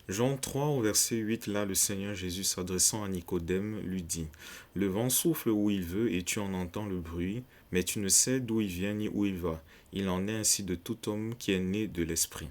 Jean 3 au verset 8, là, le Seigneur Jésus s'adressant à Nicodème lui dit, le vent souffle où il veut et tu en entends le bruit, mais tu ne sais d'où il vient ni où il va. Il en est ainsi de tout homme qui est né de l'Esprit.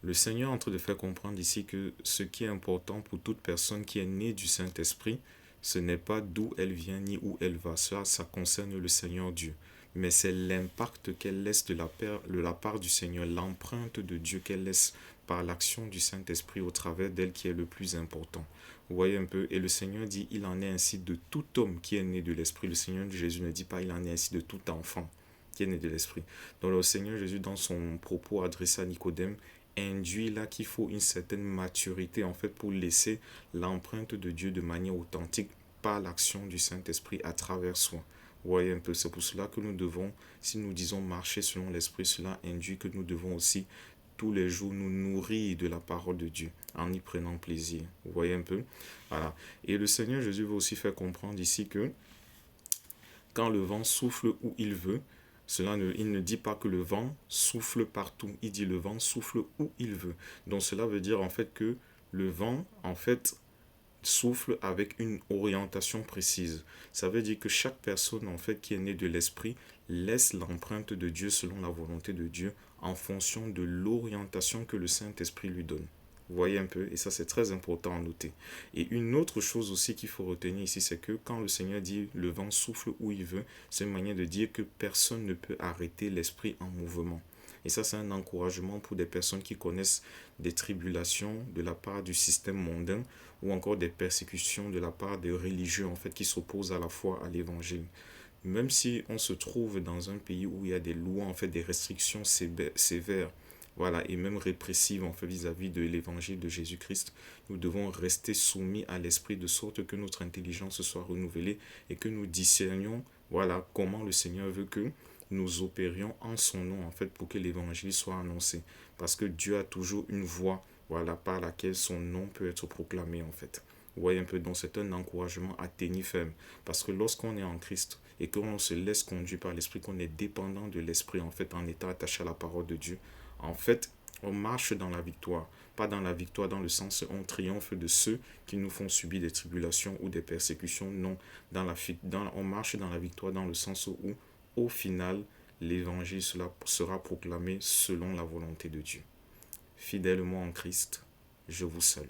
Le Seigneur est en train de faire comprendre ici que ce qui est important pour toute personne qui est née du Saint-Esprit, ce n'est pas d'où elle vient ni où elle va. Ça concerne le Seigneur Dieu. Mais c'est l'impact qu'elle laisse de la part du Seigneur, l'empreinte de Dieu qu'elle laisse par l'action du Saint-Esprit au travers d'elle qui est le plus important. Vous voyez un peu. Et le Seigneur dit, il en est ainsi de tout homme qui est né de l'Esprit. Le Seigneur Jésus ne dit pas, il en est ainsi de tout enfant qui est né de l'Esprit. Donc le Seigneur Jésus, dans son propos adressé à Nicodème, induit là qu'il faut une certaine maturité en fait pour laisser l'empreinte de Dieu de manière authentique par l'action du Saint-Esprit à travers soi. Vous voyez un peu, c'est pour cela que nous devons, si nous disons marcher selon l'Esprit, cela induit que nous devons aussi tous les jours nous nourrir de la parole de Dieu en y prenant plaisir. Vous voyez un peu? Voilà. Et le Seigneur Jésus veut aussi faire comprendre ici que quand le vent souffle où il veut, il ne dit pas que le vent souffle partout, il dit le vent souffle où il veut. Donc cela veut dire en fait que le vent en fait souffle avec une orientation précise. Ça veut dire que chaque personne en fait qui est née de l'esprit laisse l'empreinte de Dieu selon la volonté de Dieu en fonction de l'orientation que le Saint-Esprit lui donne. Vous voyez un peu, et ça c'est très important à noter. Et une autre chose aussi qu'il faut retenir ici, c'est que quand le Seigneur dit le vent souffle où il veut, c'est une manière de dire que personne ne peut arrêter l'esprit en mouvement. Et ça, c'est un encouragement pour des personnes qui connaissent des tribulations de la part du système mondain ou encore des persécutions de la part des religieux en fait qui s'opposent à la foi à l'évangile. Même si on se trouve dans un pays où il y a des lois en fait des restrictions sévères, voilà, et même répressives en fait vis-à-vis de l'évangile de Jésus-Christ, nous devons rester soumis à l'esprit de sorte que notre intelligence soit renouvelée et que nous discernions, voilà, comment le Seigneur veut que nous opérions en son nom en fait pour que l'évangile soit annoncé, parce que Dieu a toujours une voie, voilà, par laquelle son nom peut être proclamé en fait. Vous voyez un peu, donc c'est un encouragement à tenir ferme, parce que lorsqu'on est en Christ et qu'on se laisse conduire par l'esprit, qu'on est dépendant de l'esprit en fait, en étant attaché à la parole de Dieu, en fait on marche dans la victoire, pas dans la victoire dans le sens où on triomphe de ceux qui nous font subir des tribulations ou des persécutions, non, on marche dans la victoire dans le sens où au final, l'évangile sera proclamé selon la volonté de Dieu. Fidèlement en Christ, je vous salue.